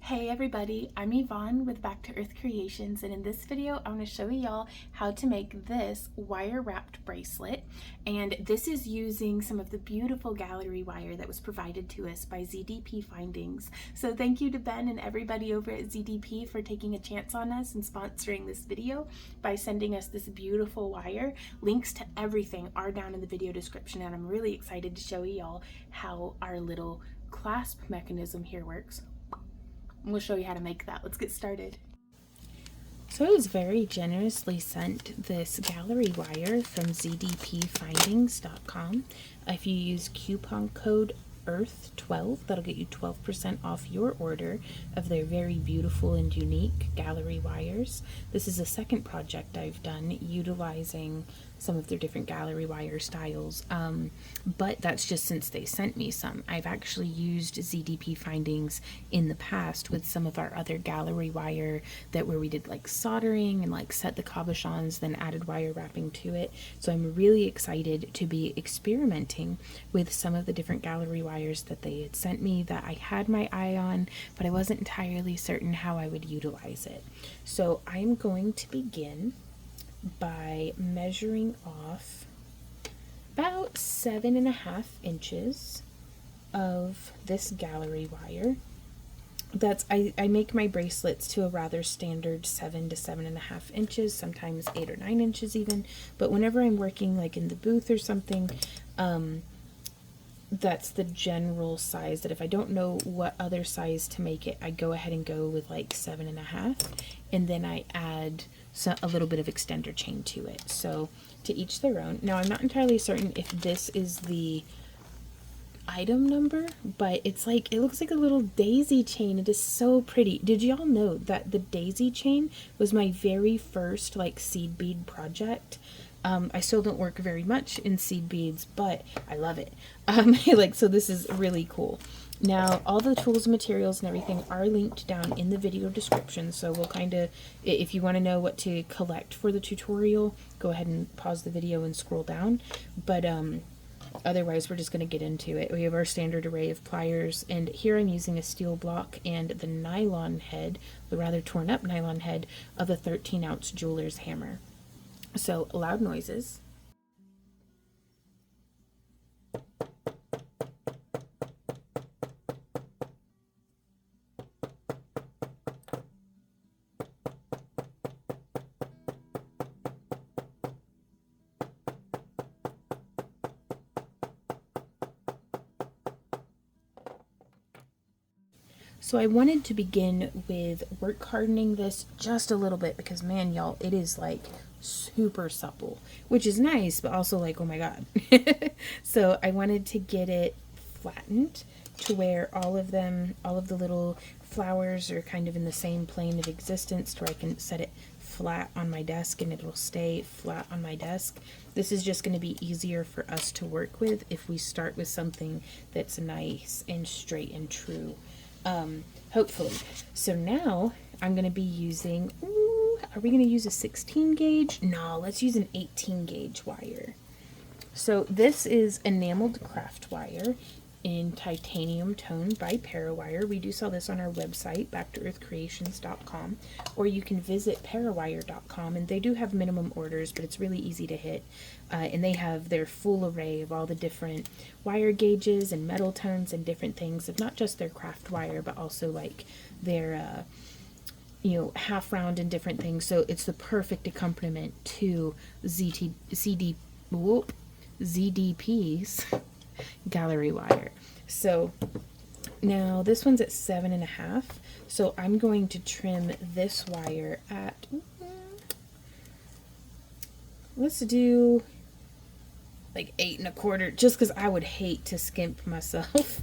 Hey everybody, I'm Yvonne with Back to Earth Creations, and in this video I want to show y'all how to make this wire wrapped bracelet. And this is using some of the beautiful gallery wire that was provided to us by ZDP Findings. So thank you to Ben and everybody over at ZDP for taking a chance on us and sponsoring this video by sending us this beautiful wire. Links to everything are down in the video description, and I'm really excited to show y'all how our little clasp mechanism here works. We'll show you how to make that. Let's get started. So I was very generously sent this gallery wire from zdpfindings.com. If you use coupon code EARTH12, that'll get you 12% off your order of their very beautiful and unique gallery wires. This is a second project I've done utilizing some of their different gallery wire styles, but that's just since they sent me some. I've actually used ZDP Findings in the past with some of our other gallery wire where we did like soldering and like set the cabochons, then added wire wrapping to it. So I'm really excited to be experimenting with some of the different gallery wires that they had sent me that I had my eye on, but I wasn't entirely certain how I would utilize it. So I'm going to begin by measuring off about 7.5 inches of this gallery wire. I make my bracelets to a rather standard 7 to 7.5 inches, sometimes 8 or 9 inches even, but whenever I'm working like in the booth or something, that's the general size that if I don't know what other size to make it, I go ahead and go with like 7.5, and then I add a little bit of extender chain to it. So to each their own. Now I'm not entirely certain if this is the item number, but it looks like a little daisy chain. It is so pretty. Did y'all know that the daisy chain was my very first like seed bead project? I still don't work very much in seed beads, but I love it. So this is really cool. Now, all the tools, materials, and everything are linked down in the video description, so we'll kind of, if you want to know what to collect for the tutorial, go ahead and pause the video and scroll down, but otherwise we're just going to get into it. We have our standard array of pliers, and here I'm using a steel block and the nylon head, the rather torn up nylon head, of a 13-ounce jeweler's hammer. So, loud noises. So I wanted to begin with work hardening this just a little bit because, man, y'all, it is like super supple, which is nice, but also like, oh my god. So I wanted to get it flattened to where all of the little flowers are kind of in the same plane of existence, to where I can set it flat on my desk and it'll stay flat on my desk. This is just going to be easier for us to work with if we start with something that's nice and straight and true. Hopefully. So now I'm going to be using, are we going to use a 16 gauge? No, let's use an 18 gauge wire. So this is enameled craft wire in titanium tone by Parawire. We do sell this on our website, backtoearthcreations.com, or you can visit parawire.com, and they do have minimum orders, but it's really easy to hit. And they have their full array of all the different wire gauges and metal tones and different things, of not just their craft wire, but also like their half round and different things. So it's the perfect accompaniment to ZDP's gallery wire. So now this one's at 7.5, so I'm going to trim this wire at, let's do like 8.25, just because I would hate to skimp myself.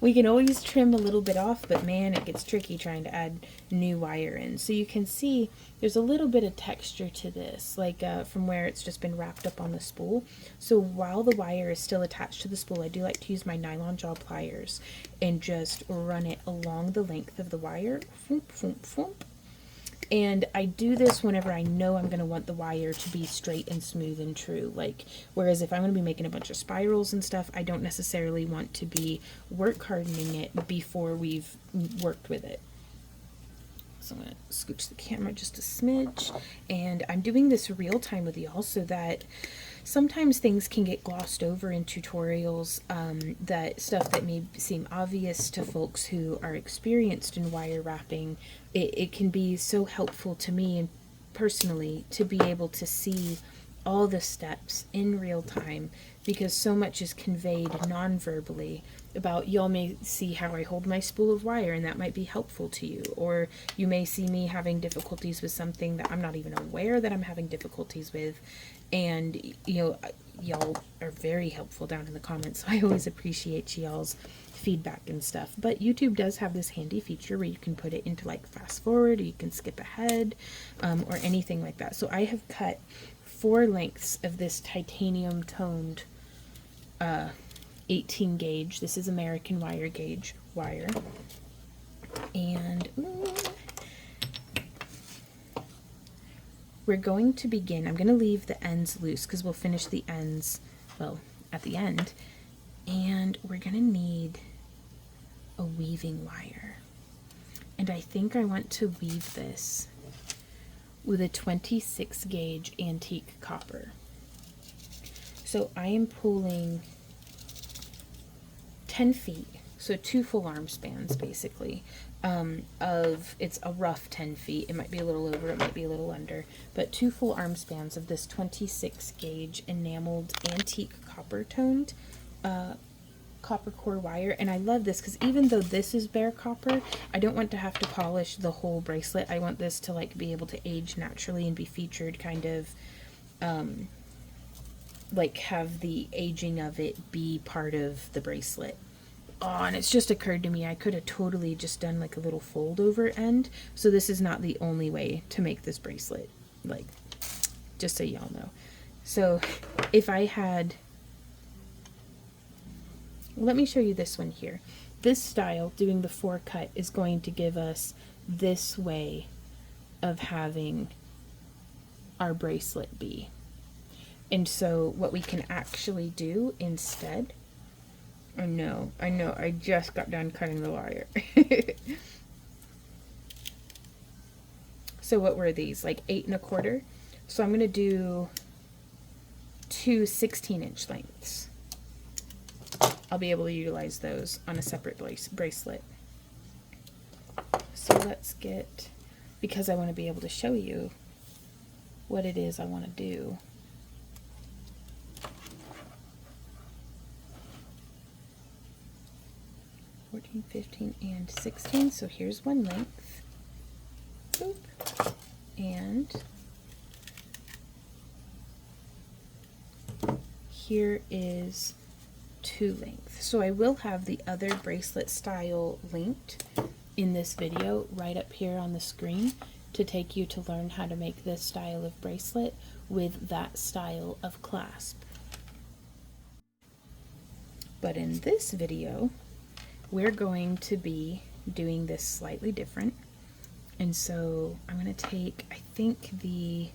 We can always trim a little bit off, but man, it gets tricky trying to add new wire in. So you can see there's a little bit of texture to this, like from where it's just been wrapped up on the spool. So while the wire is still attached to the spool, I do like to use my nylon jaw pliers and just run it along the length of the wire. Foomp, foomp, foomp. And I do this whenever I know I'm going to want the wire to be straight and smooth and true. Like, whereas if I'm going to be making a bunch of spirals and stuff, I don't necessarily want to be work hardening it before we've worked with it. So I'm going to scooch the camera just a smidge, and I'm doing this real time with y'all so that sometimes things can get glossed over in tutorials, that stuff that may seem obvious to folks who are experienced in wire wrapping. It can be so helpful to me and personally to be able to see all the steps in real time, because so much is conveyed non-verbally about, y'all may see how I hold my spool of wire and that might be helpful to you, or you may see me having difficulties with something that I'm not even aware that I'm having difficulties with, and you know, y'all are very helpful down in the comments, so I always appreciate y'all's feedback and stuff. But YouTube does have this handy feature where you can put it into like fast forward, or you can skip ahead, or anything like that. So I have cut 4 lengths of this titanium toned 18 gauge. This is American wire gauge wire. And we're going to begin. I'm going to leave the ends loose because we'll finish the ends, well, at the end. And we're going to need a weaving wire. And I think I want to weave this with a 26 gauge antique copper. So I am pulling 10 feet, so 2 full arm spans basically, of, it's a rough 10 feet, it might be a little over, it might be a little under, but 2 full arm spans of this 26 gauge enameled antique copper toned copper core wire. And I love this because even though this is bare copper, I don't want to have to polish the whole bracelet. I want this to like be able to age naturally and be featured kind of like have the aging of it be part of the bracelet. Oh, and it's just occurred to me I could have totally just done like a little fold over end. So this is not the only way to make this bracelet, like, just so y'all know. So if I had, let me show you this one here. This style, doing the 4 cut, is going to give us this way of having our bracelet be. And so what we can actually do instead, I know, I just got done cutting the wire. So what were these, like 8 1/4? So I'm going to do 2 16-inch lengths. I'll be able to utilize those on a separate bracelet. So let's get, because I want to be able to show you what it is I want to do. (14, 15, and 16). So here's one length. Boop. And here is 2 lengths. So I will have the other bracelet style linked in this video right up here on the screen to take you to learn how to make this style of bracelet with that style of clasp. But in this video, we're going to be doing this slightly different. And so I'm going to take, I think, the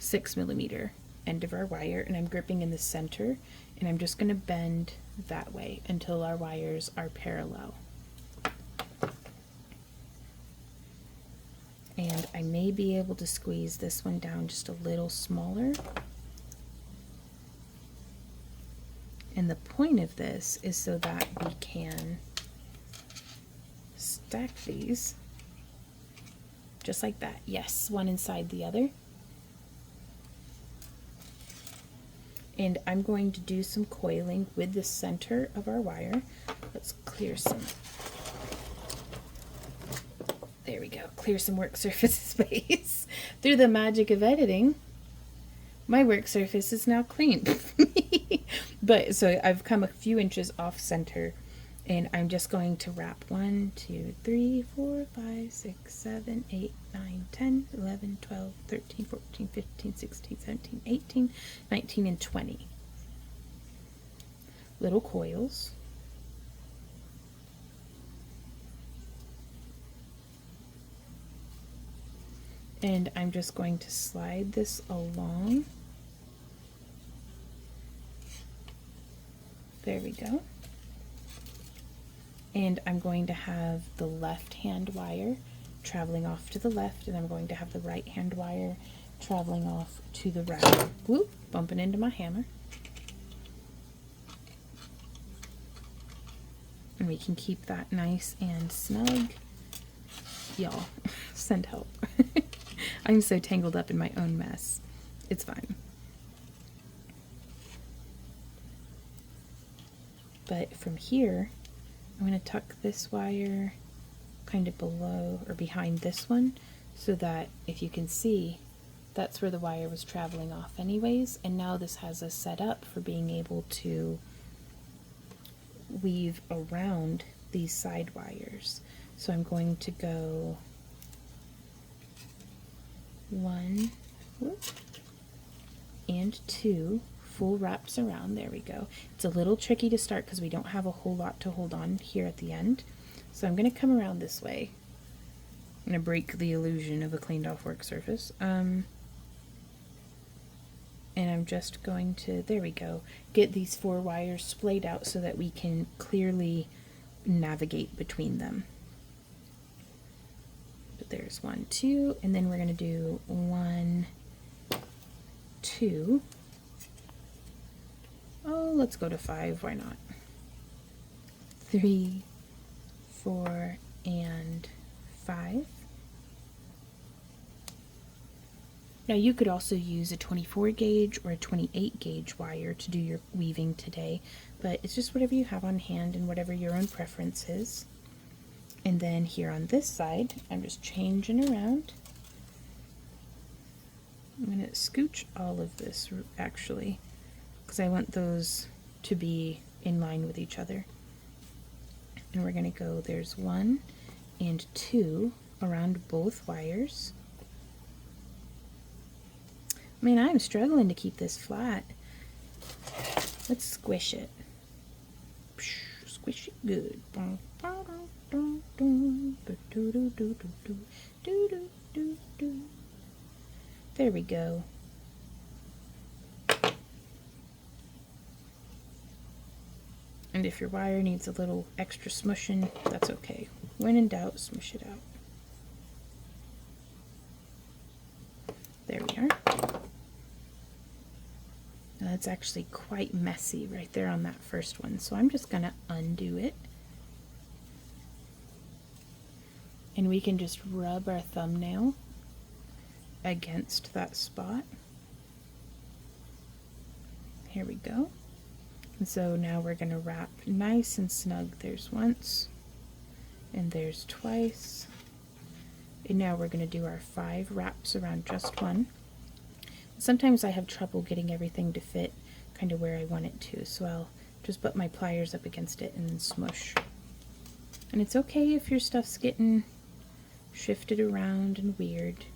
6mm end of our wire, and I'm gripping in the center, and I'm just going to bend that way until our wires are parallel. And I may be able to squeeze this one down just a little smaller. And the point of this is so that we can stack these just like that. Yes, one inside the other. And I'm going to do some coiling with the center of our wire. Let's clear some, there we go, clear some work surface space. Through the magic of editing, my work surface is now clean. But so I've come a few inches off center, and I'm just going to wrap 1, 2, 3, 4, 5, 6, 7, 8, 9, 10, 11, 12, 13, 14, 15, 16, 17, 18, 19, and 20 little coils. And I'm just going to slide this along. There we go. And I'm going to have the left hand wire traveling off to the left, and I'm going to have the right hand wire traveling off to the right. Whoop, bumping into my hammer. And we can keep that nice and snug. Y'all, send help. I'm so tangled up in my own mess. It's fine. But from here, I'm going to tuck this wire kind of below or behind this one, so that if you can see, that's where the wire was traveling off anyways. And now this has us set up for being able to weave around these side wires. So I'm going to go 1 and 2 full wraps around. There we go. It's a little tricky to start because we don't have a whole lot to hold on here at the end. So I'm going to come around this way. I'm going to break the illusion of a cleaned off work surface. And I'm just going to, there we go, get these 4 wires splayed out so that we can clearly navigate between them. But there's 1, 2, and then we're going to do 1, 2. Oh, let's go to 5, why not? 3, 4, and 5. Now you could also use a 24 gauge or a 28 gauge wire to do your weaving today, but it's just whatever you have on hand and whatever your own preference is. And then here on this side, I'm just changing around. I'm going to scooch all of this actually, because I want those to be in line with each other. And we're going to go, there's 1 and 2 around both wires. I mean, I'm struggling to keep this flat. Let's squish it. Squish it good. There we go. And if your wire needs a little extra smushing, that's okay. When in doubt, smush it out. There we are. Now that's actually quite messy right there on that first one, so I'm just going to undo it. And we can just rub our thumbnail against that spot. Here we go. And so now we're going to wrap nice and snug. There's once, and there's twice. And now we're going to do our 5 wraps around just one. Sometimes I have trouble getting everything to fit kind of where I want it to, so I'll just put my pliers up against it and then smush. And it's okay if your stuff's getting shifted around and weird.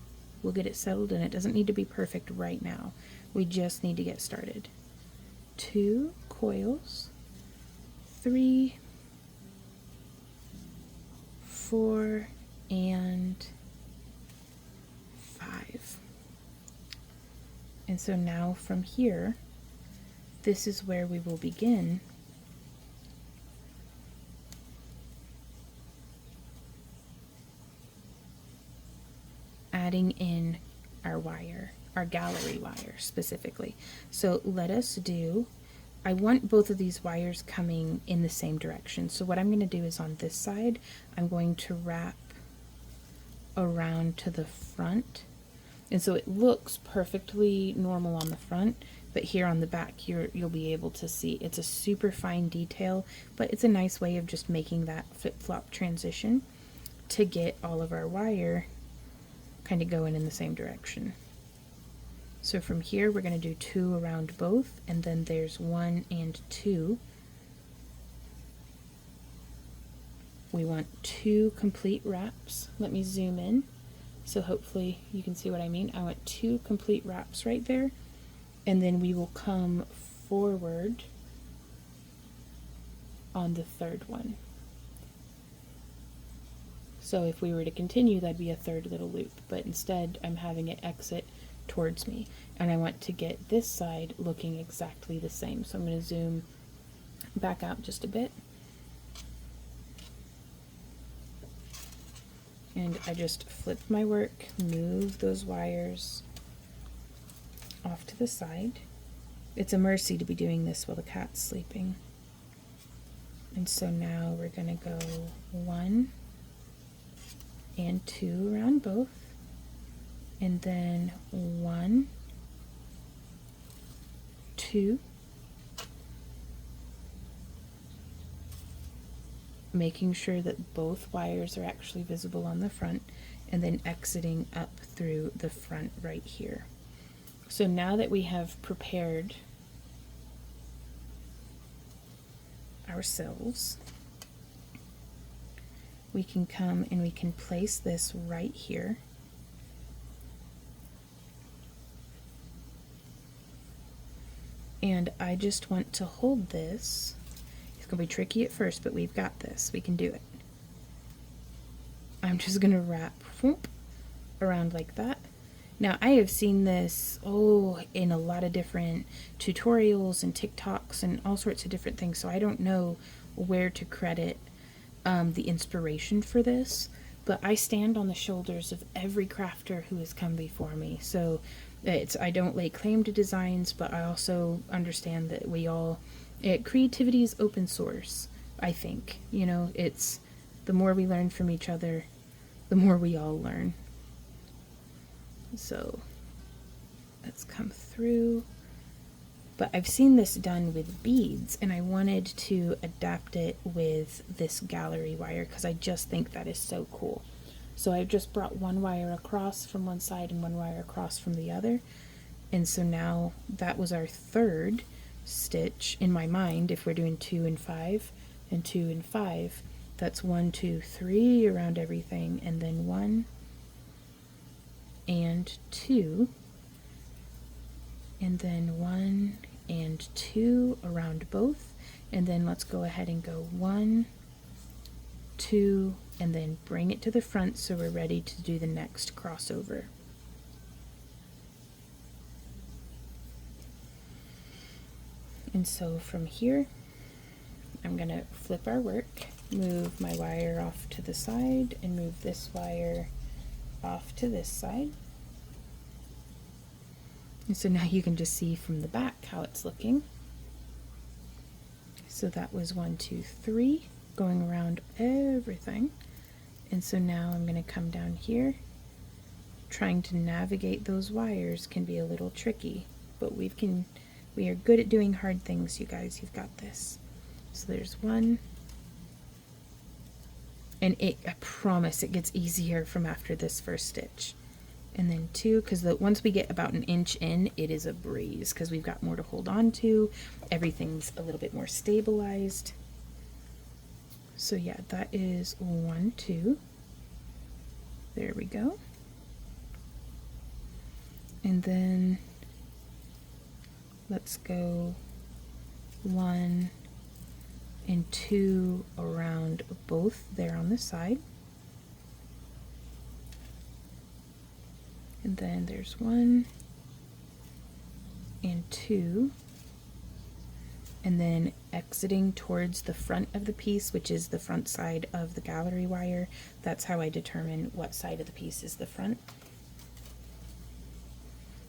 We'll get it settled, and it doesn't need to be perfect right now. We just need to get started. 2 coils, 3, 4, and 5. And so now from here, this is where we will begin adding in our wire, our gallery wire specifically. So let us do, I want both of these wires coming in the same direction. So what I'm going to do is on this side, I'm going to wrap around to the front. And so it looks perfectly normal on the front, but here on the back you'll be able to see it's a super fine detail, but it's a nice way of just making that flip-flop transition to get all of our wire kind of going in the same direction. So from here we're going to do 2 around both, and then there's 1 and 2. We want 2 complete wraps. Let me zoom in. So hopefully you can see what I mean. I want 2 complete wraps right there, and then we will come forward on the 3rd one. So if we were to continue, that'd be a 3rd little loop, but instead I'm having it exit towards me, and I want to get this side looking exactly the same. So I'm going to zoom back out just a bit. And I just flip my work, move those wires off to the side. It's a mercy to be doing this while the cat's sleeping. And so now we're going to go 1 and 2 around both, and then 1, 2, making sure that both wires are actually visible on the front, and then exiting up through the front right here. So now that we have prepared ourselves, we can come and we can place this right here. And I just want to hold this. It's going to be tricky at first, but we've got this. We can do it. I'm just going to wrap whoop, around like that. Now, I have seen this, in a lot of different tutorials and TikToks and all sorts of different things, so I don't know where to credit the inspiration for this, but I stand on the shoulders of every crafter who has come before me. So I don't lay claim to designs, but I also understand that creativity is open source, I think. You know, it's the more we learn from each other, the more we all learn. So let's come through. But I've seen this done with beads, and I wanted to adapt it with this gallery wire because I just think that is so cool. So I've just brought one wire across from one side and one wire across from the other. And so now that was our third stitch in my mind. If we're doing 2 and 5 and 2 and 5, that's 1, 2, 3 around everything, and then 1 and 2, and then 1 and 2 around both, and then let's go ahead and go 1, 2, and then bring it to the front so we're ready to do the next crossover. And so from here, I'm going to flip our work, move my wire off to the side, and move this wire off to this side. And so now you can just see from the back how it's looking. So that was 1, 2, 3 going around everything. And so now I'm going to come down here. Trying to navigate those wires can be a little tricky, but we are good at doing hard things, you guys. You've got this. So there's 1. And I promise it gets easier from after this first stitch. And then 2, because once we get about an inch in, it is a breeze because we've got more to hold on to. Everything's a little bit more stabilized. So yeah, that is 1, 2. There we go. And then let's go 1 and 2 around both there on the side. And then there's 1 and 2, and then exiting towards the front of the piece, which is the front side of the gallery wire. That's how I determine what side of the piece is the front.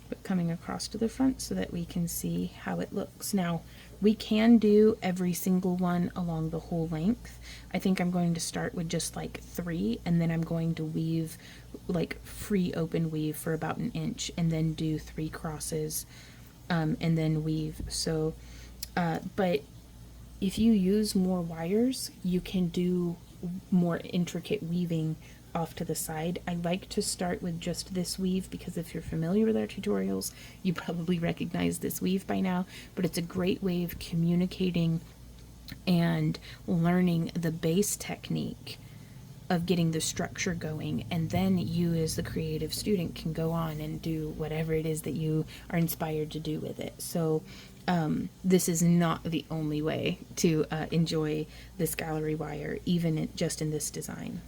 But coming across to the front so that we can see how it looks. Now, we can do every single one along the whole length. I think I'm going to start with just like 3, and then I'm going to weave like free open weave for about an inch, and then do 3 crosses, and then weave. So but if you use more wires, you can do more intricate weaving off to the side. I like to start with just this weave because if you're familiar with our tutorials, you probably recognize this weave by now, but it's a great way of communicating and learning the base technique of getting the structure going, and then you as the creative student can go on and do whatever it is that you are inspired to do with it. So this is not the only way to enjoy this gallery wire, even just in this design.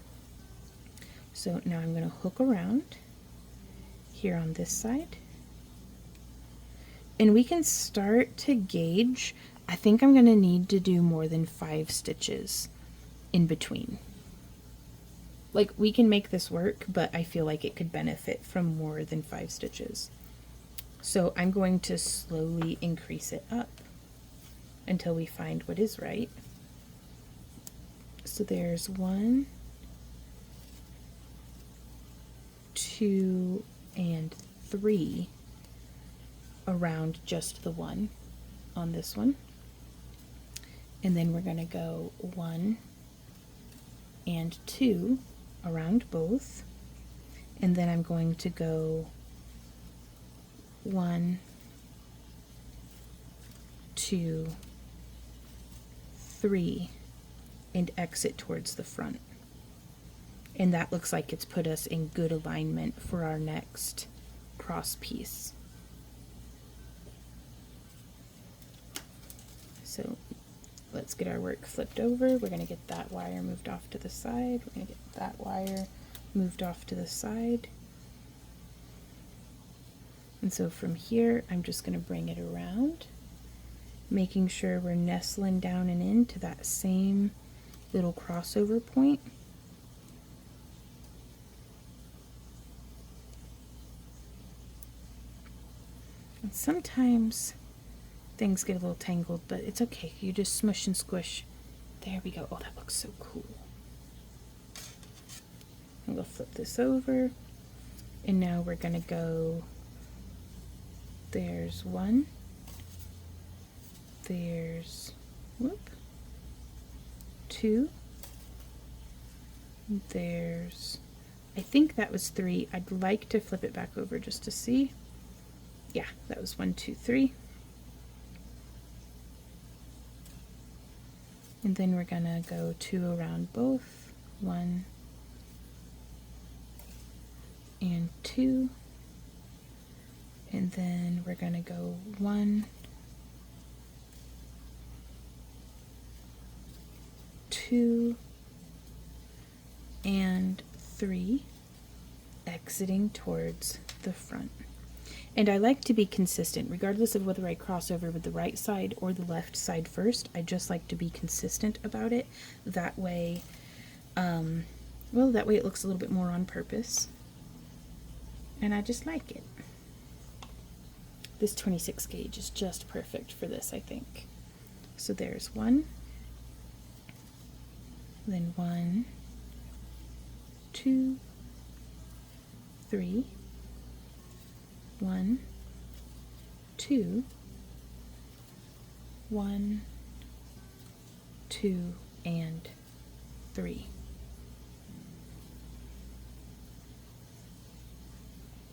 So now I'm going to hook around here on this side, and we can start to gauge. I think I'm going to need to do more than 5 stitches in between. Like, we can make this work, but I feel like it could benefit from more than 5 stitches. So I'm going to slowly increase it up until we find what is right. So there's 1, 2, and 3 around just the 1 on this one. And then we're going to go 1 and 2 around both. And then I'm going to go 1, 2, 3, and exit towards the front. And that looks like it's put us in good alignment for our next cross piece. So let's get our work flipped over. We're going to get that wire moved off to the side. We're going to get that wire moved off to the side. And so from here, I'm just going to bring it around, making sure we're nestling down and into that same little crossover point. And sometimes things get a little tangled, but it's okay. You just smush and squish. There we go. Oh, that looks so cool. I'm going to flip this over, and now we're going to go, there's 1, there's, 2, there's, I think that was 3. I'd like to flip it back over just to see. Yeah, that was 1, 2, 3. And then we're gonna go 2 around both, 1 and 2. And then we're gonna go 1, 2, and 3, exiting towards the front. And I like to be consistent, regardless of whether I cross over with the right side or the left side first. I just like to be consistent about it. That way, well, that way it looks a little bit more on purpose. And I just like it. This 26 gauge is just perfect for this, I think. So there's 1, then 1, 2, 3, 1, 2, 1, 2, and 3.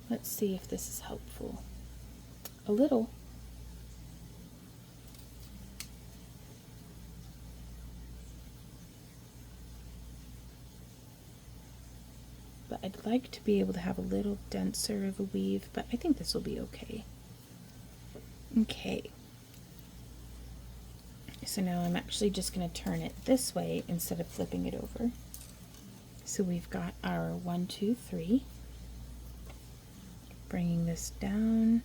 Let's see if this is helpful. A little. But I'd like to be able to have a little denser of a weave, but I think this will be okay. Okay. So now I'm actually just going to turn it this way instead of flipping it over. So we've got our 1, 2, 3. Bringing this down.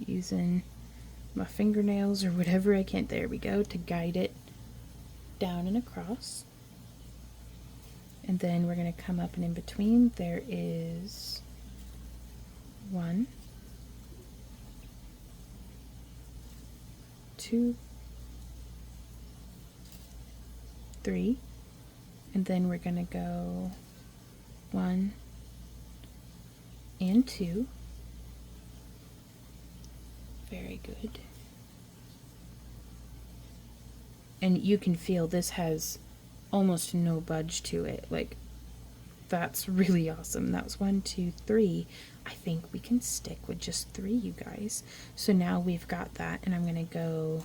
Using my fingernails or whatever I can, there we go, to guide it down and across. And then we're going to come up and in between there is 1, 2, 3, and then we're going to go 1 and 2. Very good. And you can feel this has almost no budge to it. Like, that's really awesome. That was 1, 2, 3. I think we can stick with just 3, you guys. So now we've got that, and I'm going to go,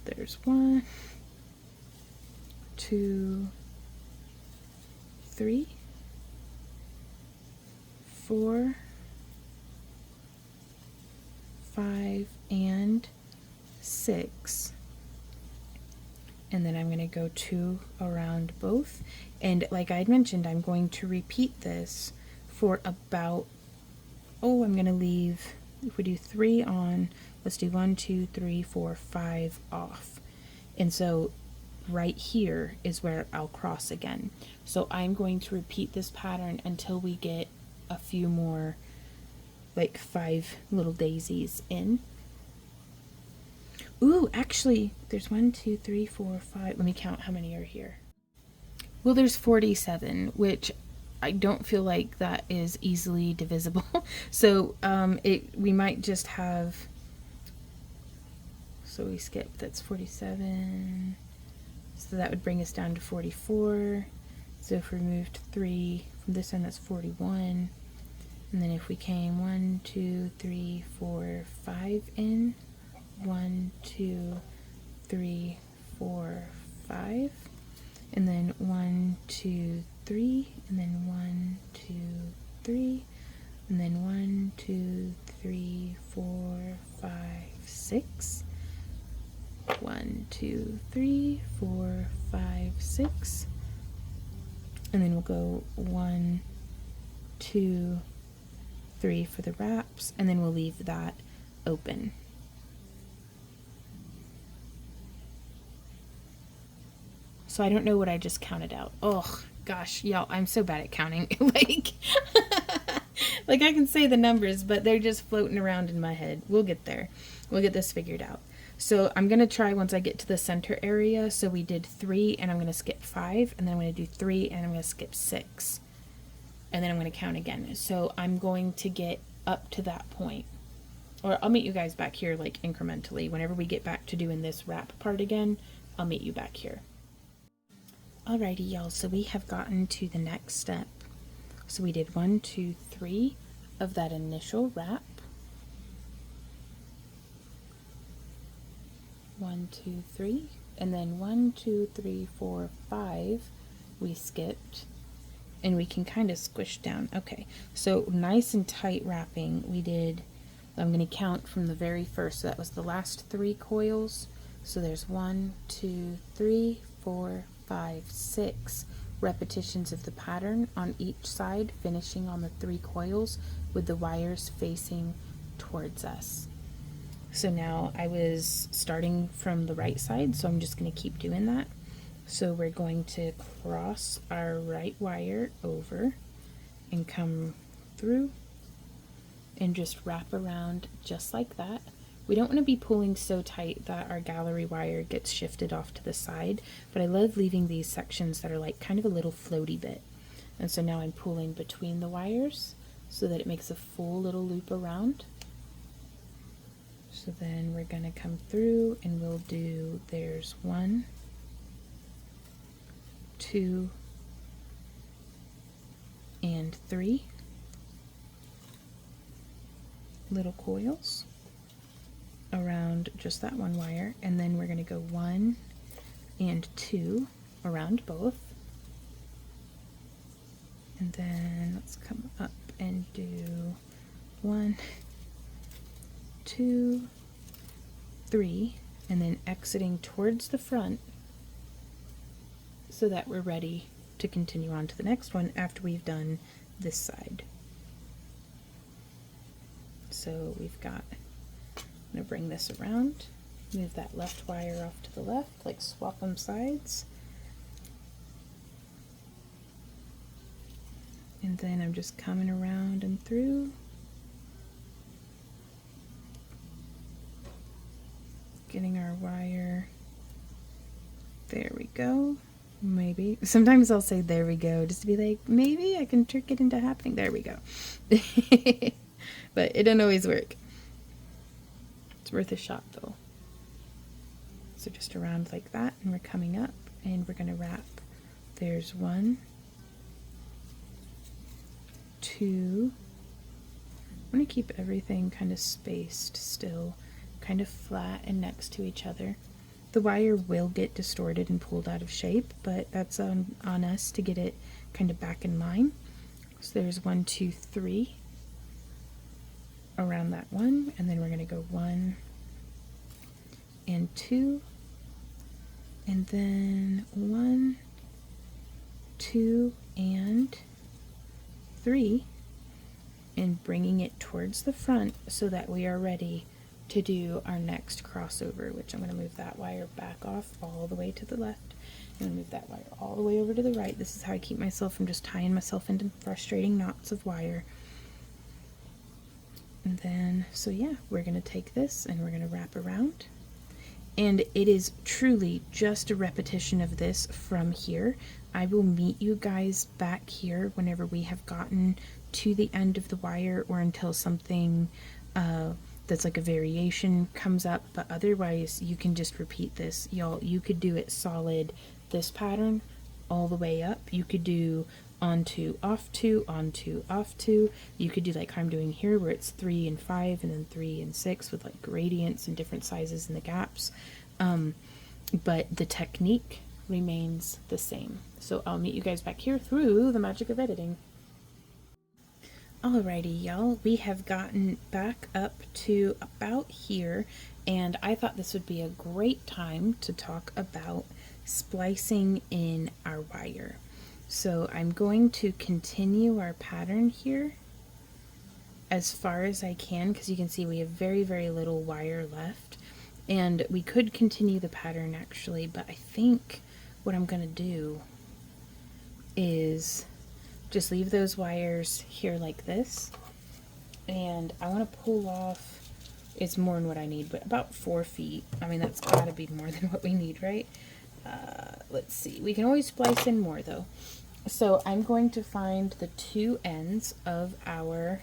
there's 1, 2, 3, 4, 5, and 6. And then I'm going to go 2 around both. And like I had mentioned, I'm going to repeat this for about, I'm going to leave, if we do 3 on, let's do 1, 2, 3, 4, 5 off. And so right here is where I'll cross again. So I'm going to repeat this pattern until we get a few more, like 5 little daisies in. Ooh, actually, there's 1, 2, 3, 4, 5. Let me count how many are here. Well, there's 47, which I don't feel like that is easily divisible. So we might just have, so we skip, that's 47. So that would bring us down to 44. So if we removed 3 from this end, that's 41. And then if we came 1, 2, 3, 4, 5 in, 1, 2, 3, 4, 5, and then 1, 2, 3, and then 1, 2, 3, and then 1, 2, 3, 4, 5, 6. 1, 2, 3, 4, 5, 6, and then we'll go 1, 2, 3 for the wraps, and then we'll leave that open. So I don't know what I just counted out. Oh gosh, y'all, I'm so bad at counting. like I can say the numbers, but they're just floating around in my head. We'll get there. We'll get this figured out. So I'm going to try once I get to the center area. So we did 3 and I'm going to skip 5, and then I'm going to do 3 and I'm going to skip 6. And then I'm going to count again. So I'm going to get up to that point. Or I'll meet you guys back here like incrementally. Whenever we get back to doing this wrap part again, I'll meet you back here. Alrighty y'all, so we have gotten to the next step. So we did 1, 2, 3 of that initial wrap. 1, 2, 3, and then 1, 2, 3, 4, 5 we skipped, and we can kind of squish down. Okay, so nice and tight wrapping. We did, I'm going to count from the very first, so that was the last 3 coils. So there's 1, 2, 3, 4, 5, 6 repetitions of the pattern on each side, finishing on the 3 coils with the wires facing towards us. So now I was starting from the right side, so I'm just going to keep doing that. So we're going to cross our right wire over and come through and just wrap around just like that. We don't want to be pulling so tight that our gallery wire gets shifted off to the side, but I love leaving these sections that are like kind of a little floaty bit. And so now I'm pulling between the wires so that it makes a full little loop around. So then we're going to come through and we'll do, there's 1, 2, and 3 little coils around just that one wire, and then we're going to go 1 and 2 around both, and then let's come up and do 1, 2, 3, and then exiting towards the front so that we're ready to continue on to the next one after we've done this side. So we've got, I'm going to bring this around, move that left wire off to the left, like swap them sides. And then I'm just coming around and through. Getting our wire, there we go. Maybe sometimes I'll say there we go just to be like, maybe I can trick it into happening. There we go. But it doesn't always work. It's worth a shot though. So just around like that, and we're coming up and we're going to wrap. There's 1, 2. I'm going to keep everything kind of spaced still, kind of flat and next to each other. The wire will get distorted and pulled out of shape, but that's on us to get it kind of back in line. So there's 1, 2, 3 around that one, and then we're going to go 1 and 2, and then 1, 2, and 3, and bringing it towards the front so that we are ready to do our next crossover, which I'm going to move that wire back off all the way to the left. gonna move that wire all the way over to the right. This is how I keep myself from just tying myself into frustrating knots of wire. And then, so yeah, we're gonna take this and we're gonna wrap around. And it is truly just a repetition of this from here. I will meet you guys back here whenever we have gotten to the end of the wire, or until something that's like a variation comes up. But otherwise, you can just repeat this. Y'all, you could do it solid, this pattern, all the way up. You could do on two, off two, on two, off two. You could do like I'm doing here, where it's 3 and 5 and then 3 and 6 with like gradients and different sizes in the gaps. But the technique remains the same. So I'll meet you guys back here through the magic of editing. Alrighty, y'all, we have gotten back up to about here, and I thought this would be a great time to talk about splicing in our wire. So I'm going to continue our pattern here as far as I can, because you can see we have very, very little wire left. And we could continue the pattern actually, but I think what I'm going to do is just leave those wires here like this. And I want to pull off, it's more than what I need, but about 4 feet. I mean, that's got to be more than what we need, right? Let's see. We can always splice in more though. So I'm going to find the 2 ends of our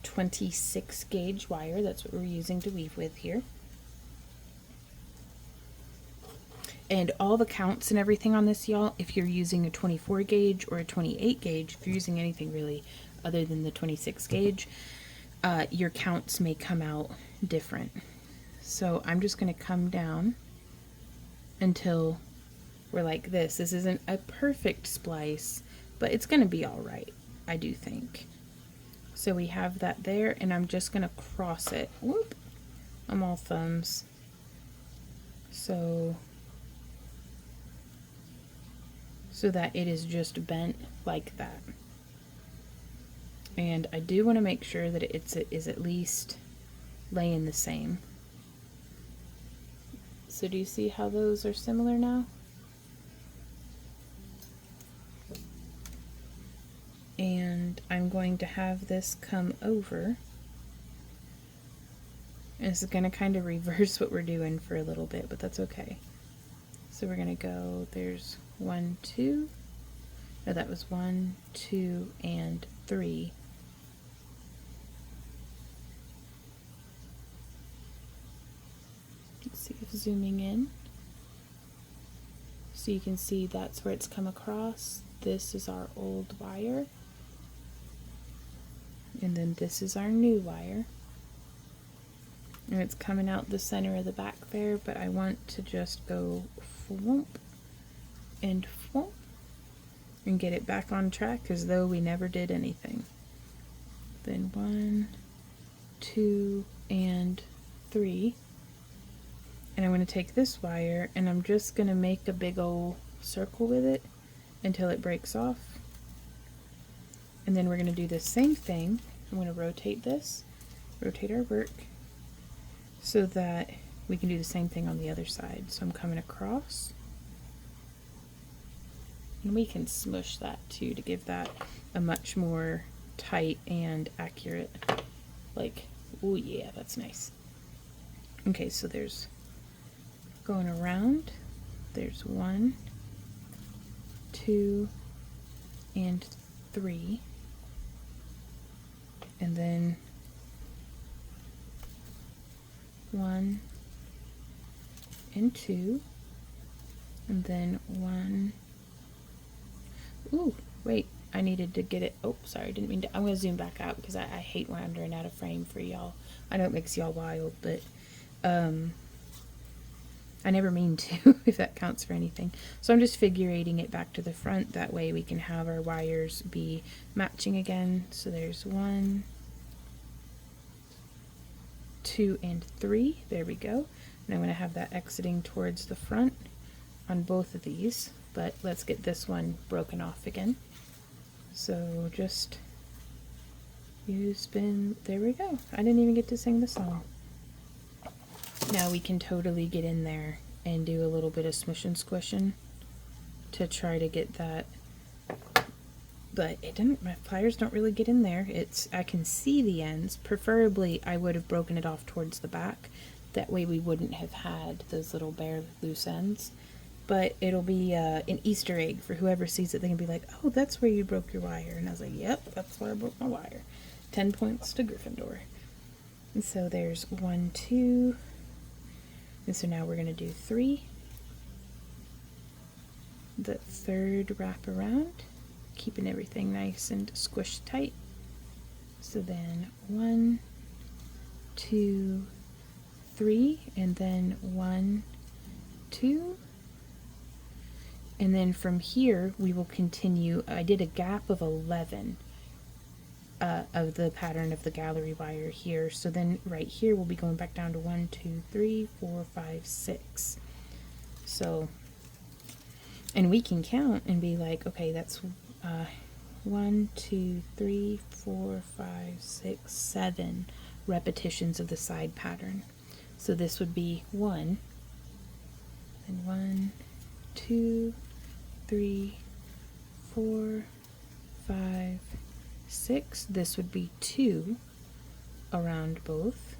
26 gauge wire. That's what we're using to weave with here. And all the counts and everything on this, y'all, if you're using a 24 gauge or a 28 gauge, if you're using anything really other than the 26 gauge, your counts may come out different. So I'm just going to come down until we're like this. This isn't a perfect splice, but it's going to be all right, I do think. So we have that there, and I'm just going to cross it. Whoop! I'm all thumbs. So that it is just bent like that. And I do want to make sure that it is at least laying the same. So do you see how those are similar now? And I'm going to have this come over. And this is going to kind of reverse what we're doing for a little bit, but that's okay. So we're going to go, there's 1, 2, no, that was 1, 2, and 3. Let's see if zooming in. So you can see that's where it's come across. This is our old wire. And then this is our new wire. And it's coming out the center of the back there, but I want to just go flump and flump and get it back on track as though we never did anything. Then 1, 2, and 3. And I'm going to take this wire and I'm just going to make a big old circle with it until it breaks off. And then we're going to do the same thing. I'm going to rotate this, rotate our work, so that we can do the same thing on the other side. So I'm coming across. And we can smush that too to give that a much more tight and accurate, like, oh yeah, that's nice. Okay, so there's going around, there's 1, 2, and 3, and then 1 and 2, and then 1. Ooh, wait, I needed to get it. Oh, sorry, didn't mean to. I'm going to zoom back out because I hate wandering out of frame for y'all. I know it makes y'all wild, but I never mean to, if that counts for anything. So I'm just figure eighting it back to the front. That way we can have our wires be matching again. So there's 1, 2, and 3. There we go. And I'm going to have that exiting towards the front on both of these. But let's get this one broken off again. So just you spin. There we go. I didn't even get to sing the song. Now we can totally get in there and do a little bit of smush and squishing. to try to get that, but it didn't, my pliers don't really get in there. I can see the ends. Preferably I would have broken it off towards the back. That way we wouldn't have had those little bare loose ends. But it'll be an Easter egg for whoever sees it. They can be like, oh, that's where you broke your wire. And I was like, yep, that's where I broke my wire. 10 points to Gryffindor. And so there's 1, 2. And so now we're going to do 3. The third wrap around, keeping everything nice and squished tight. So then 1, 2, 3, and then 1, 2. And then from here we will continue. I did a gap of 11 of the pattern of the gallery wire here. So then right here we'll be going back down to 1, 2, 3, 4, 5, 6. So, and we can count and be like, okay, that's 1, 2, 3, 4, 5, 6, 7 repetitions of the side pattern. So this would be 1, and 1, 2, 3, 4, 5, 6. This would be 2 around both.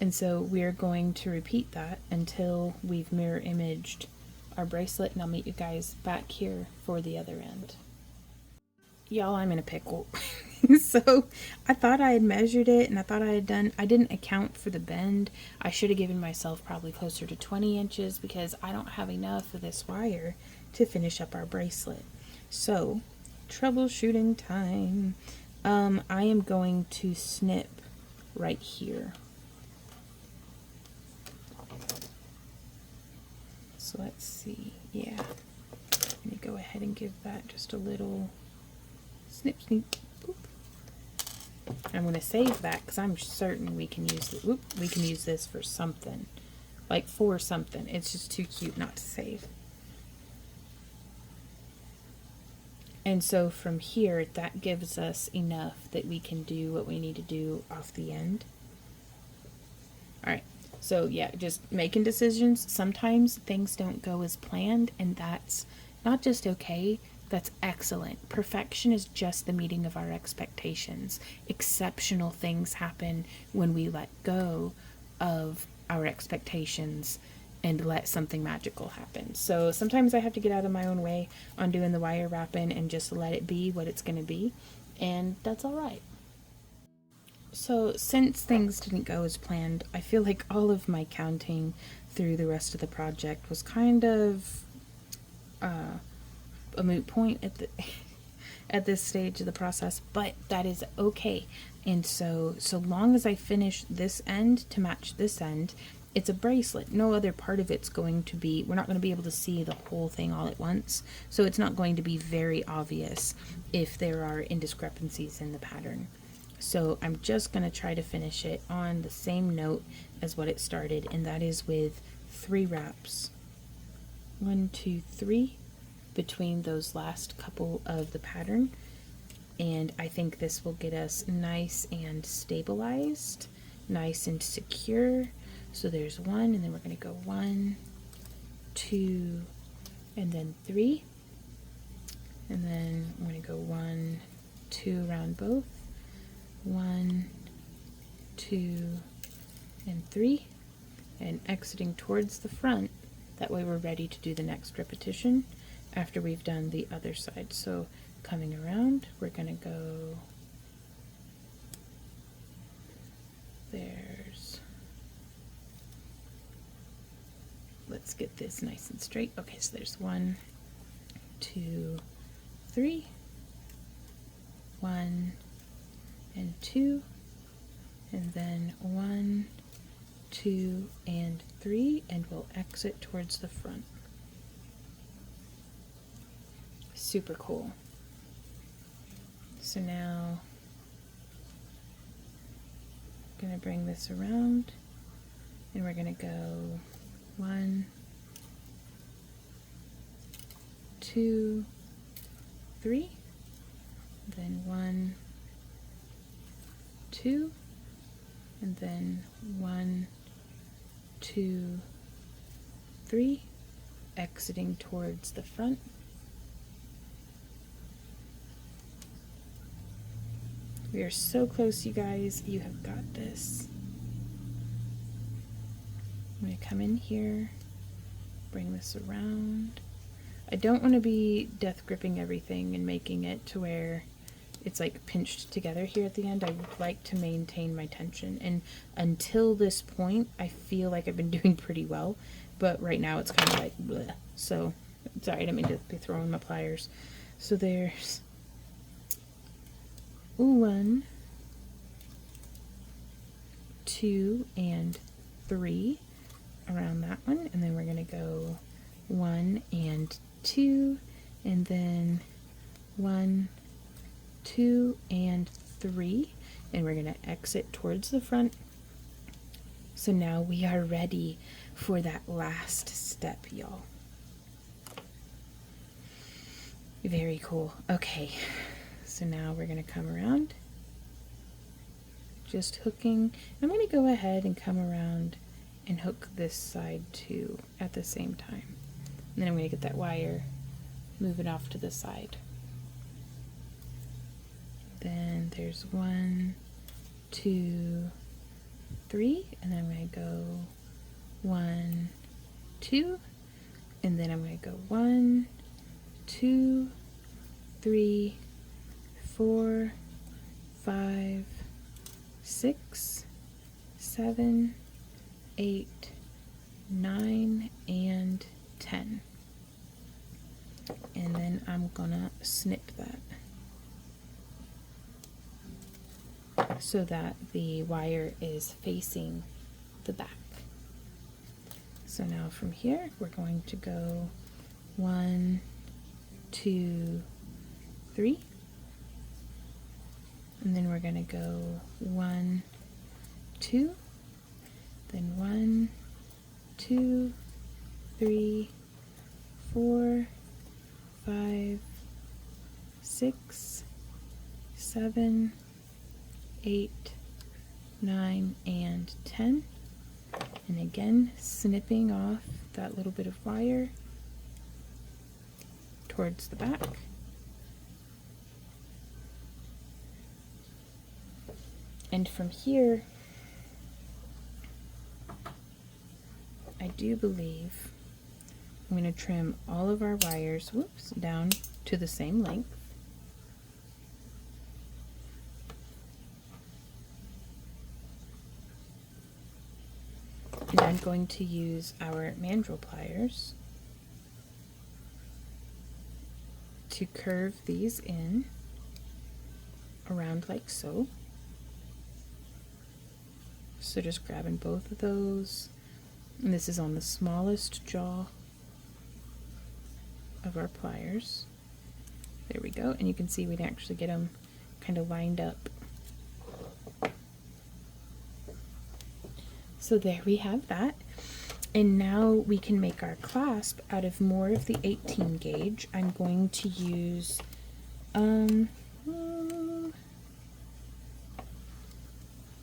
And so we're going to repeat that until we've mirror imaged our bracelet, and I'll meet you guys back here for the other end. Y'all, I'm in a pickle. So I thought I had measured it, and I thought I didn't account for the bend. I should have given myself probably closer to 20 inches because I don't have enough of this wire to finish up our bracelet. So troubleshooting time. I am going to snip right here. So let's see, yeah, let me go ahead and give that just a little snip, snip, boop. I'm going to save that because I'm certain we can use we can use this for something, like for something. It's just too cute not to save. And so from here, that gives us enough that we can do what we need to do off the end. All right. So yeah, just making decisions. Sometimes things don't go as planned, and that's not just okay, that's excellent. Perfection is just the meeting of our expectations. Exceptional things happen when we let go of our expectations and let something magical happen. So sometimes I have to get out of my own way on doing the wire wrapping and just let it be what it's going to be, and that's all right. So since things didn't go as planned, I feel like all of my counting through the rest of the project was kind of a moot point at the at this stage of the process, but that is okay. And so long as I finish this end to match this end, it's a bracelet. No other part of it's going to be, we're not going to be able to see the whole thing all at once, so it's not going to be very obvious if there are indiscrepancies in the pattern. So I'm just going to try to finish it on the same note as what it started, and that is with 3 wraps. 1, 2, 3 between those last couple of the pattern, and I think this will get us nice and stabilized, nice and secure. So there's 1, and then we're going to go 1, 2, and then 3, and then I'm going to go 1, 2 around both. 1, 2, and 3, and exiting towards the front. That way we're ready to do the next repetition after we've done the other side. So coming around, we're going to go, let's get this nice and straight. Okay, so there's 1, 2, 3, 1, and 2, and then 1, 2, and 3, and we'll exit towards the front. Super cool. So now I'm going to bring this around, and we're going to go 1, 2, 3, then 1, 2, and then 1, 2, 3, exiting towards the front. We are so close, you guys. You have got this. I'm going to come in here, bring this around. I don't want to be death gripping everything and making it to where it's like pinched together here at the end. I would like to maintain my tension. And until this point, I feel like I've been doing pretty well. But right now it's kind of like bleh. So, sorry, I didn't mean to be throwing my pliers. So there's 1, 2, and 3 around that one. And then we're going to go 1 and 2, and then 1, 2, and 3. And we're going to exit towards the front. So now we are ready for that last step, y'all. Very cool. Okay, so now we're going to come around, just hooking. I'm going to go ahead and come around and hook this side too at the same time. And then I'm going to get that wire, move it off to the side. Then there's 1, 2, 3, and then I'm going to go 1, 2, and then I'm going to go 1, 2, 3, 4, 5, 6, 7, 8, 9, and 10. And then I'm gonna snip that so that the wire is facing the back. So now from here we're going to go 1, 2, 3, and then we're going to go 1, 2, then 1, 2, 3, 4, 5, 6, 7, 8, 9, and 10. And again, snipping off that little bit of wire towards the back. And from here, I do believe I'm going to trim all of our wires, down to the same length. And I'm going to use our mandrel pliers to curve these in around like so. So just grabbing both of those, and this is on the smallest jaw of our pliers. There we go, and you can see we can actually get them kind of lined up. So there we have that. And now we can make our clasp out of more of the 18 gauge. I'm going to use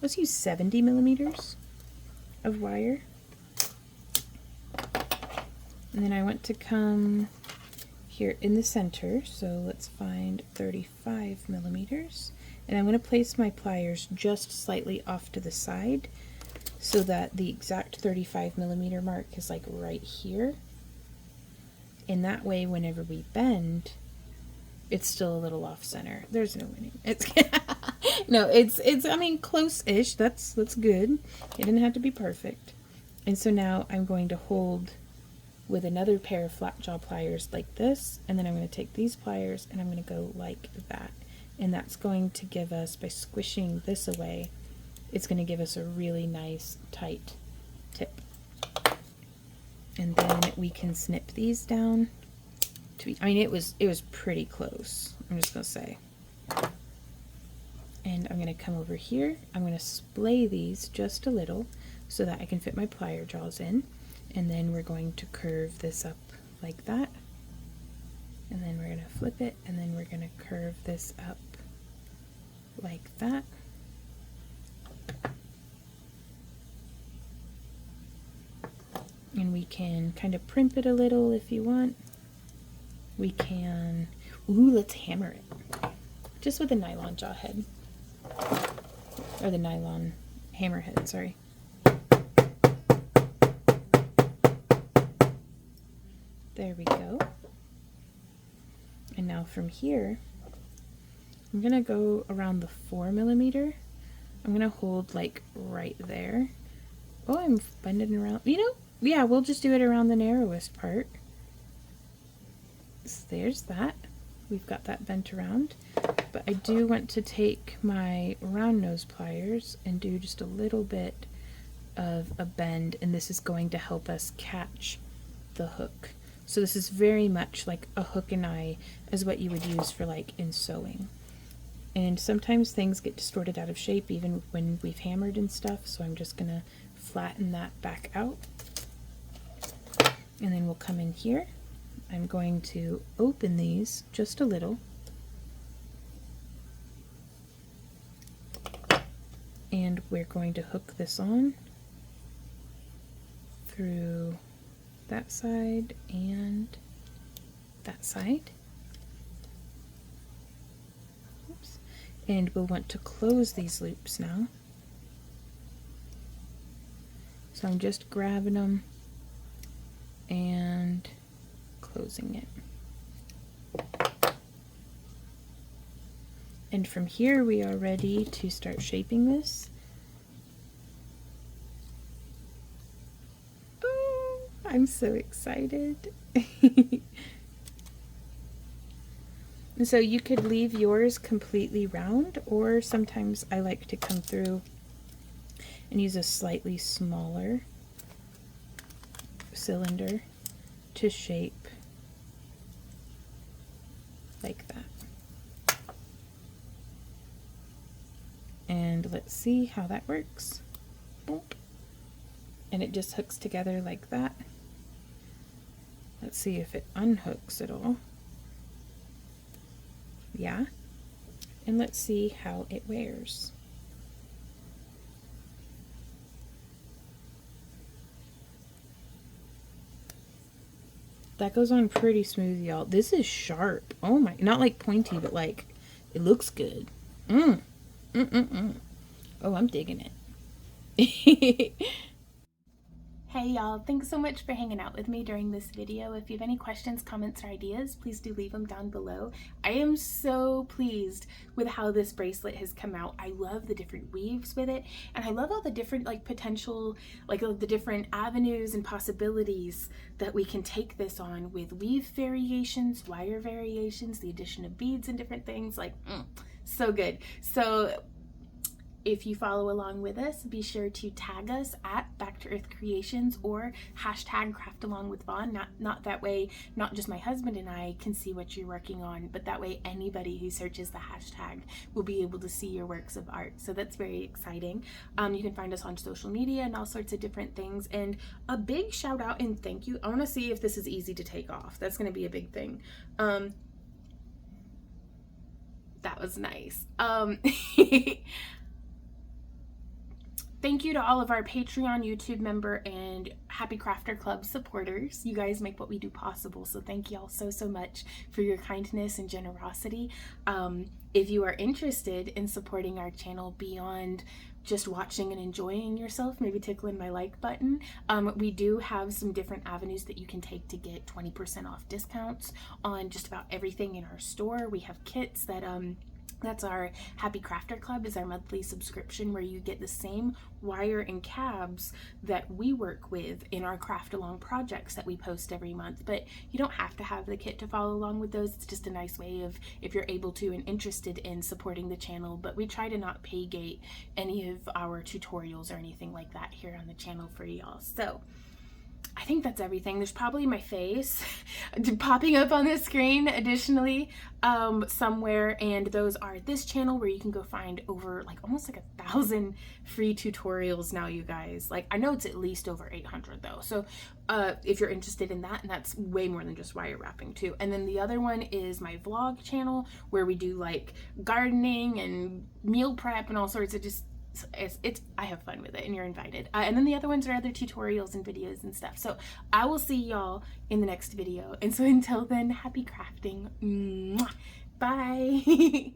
let's use 70 millimeters of wire. And then I want to come here in the center, so let's find 35 millimeters. And I'm going to place my pliers just slightly off to the side so that the exact 35 millimeter mark is like right here. And that way, whenever we bend, it's still a little off center. There's no winning. It's no, it's I mean, close-ish. That's good. It didn't have to be perfect. And so now I'm going to hold with another pair of flat jaw pliers like this, and then I'm going to take these pliers and I'm going to go like that. And that's going to give us, by squishing this away, it's going to give us a really nice tight tip. And then we can snip these down to be, I mean, it was pretty close, I'm just going to say. And I'm going to come over here, I'm going to splay these just a little so that I can fit my plier jaws in. And then we're going to curve this up like that. And then we're going to flip it, and then we're going to curve this up like that. And we can kind of primp it a little if you want. We can, ooh, let's hammer it. Just with a nylon jaw head. Or the nylon hammer head, sorry. There we go. And now from here, I'm gonna go around the 4mm. I'm gonna hold like right there. Oh, I'm bending around, you know, yeah, we'll just do it around the narrowest part. So there's that. We've got that bent around. But I do want to take my round nose pliers and do just a little bit of a bend, and this is going to help us catch the hook. So this is very much like a hook and eye as what you would use for like in sewing. And sometimes things get distorted out of shape even when we've hammered and stuff, so I'm just gonna flatten that back out. And then we'll come in here. I'm going to open these just a little. And we're going to hook this on through that side and that side. Oops. And we'll want to close these loops now. So I'm just grabbing them and closing it. And from here we are ready to start shaping this. Oh, I'm so excited. And so you could leave yours completely round, or sometimes I like to come through and use a slightly smaller cylinder to shape like that. And let's see how that works. Boop. And it just hooks together like that. Let's see if it unhooks at all. Yeah. And let's see how it wears. That goes on pretty smooth, y'all. This is sharp. Oh my, not like pointy, but like it looks good. Oh, I'm digging it. Hey y'all, thanks so much for hanging out with me during this video. If you have any questions, comments, or ideas, please do leave them down below. I am so pleased with how this bracelet has come out. I love the different weaves with it, and I love all the different like potential, like the different avenues and possibilities that we can take this on with weave variations, wire variations, the addition of beads and different things. Like, so good. So if you follow along with us, be sure to tag us at Back to Earth Creations or hashtag Craft Along with Vaughn. Not that way, not just my husband and I can see what you're working on, but that way anybody who searches the hashtag will be able to see your works of art. So that's very exciting. You can find us on social media and all sorts of different things. And a big shout out and thank you. I want to see if this is easy to take off. That's going to be a big thing. That was nice. Thank you to all of our Patreon, YouTube member, and Happy Crafter Club supporters. You guys make what we do possible, so thank you all so much for your kindness and generosity. If you are interested in supporting our channel beyond just watching and enjoying yourself, maybe tickling my like button, we do have some different avenues that you can take to get 20% off discounts on just about everything in our store. We have kits that that's our Happy Crafter Club, is our monthly subscription where you get the same wire and cabs that we work with in our craft along projects that we post every month. But you don't have to have the kit to follow along with those. It's just a nice way of, if you're able to and interested in supporting the channel. But we try to not pay gate any of our tutorials or anything like that here on the channel for y'all. So I think that's everything. There's probably my face popping up on the screen additionally somewhere, and those are this channel where you can go find over like almost like 1,000 free tutorials now, you guys. Like, I know it's at least over 800 though, so if you're interested in that, and that's way more than just wire wrapping too. And then the other one is my vlog channel where we do like gardening and meal prep and all sorts of just So I have fun with it, and you're invited. And then the other ones are other tutorials and videos and stuff. So I will see y'all in the next video. And so until then, happy crafting. Mwah. Bye.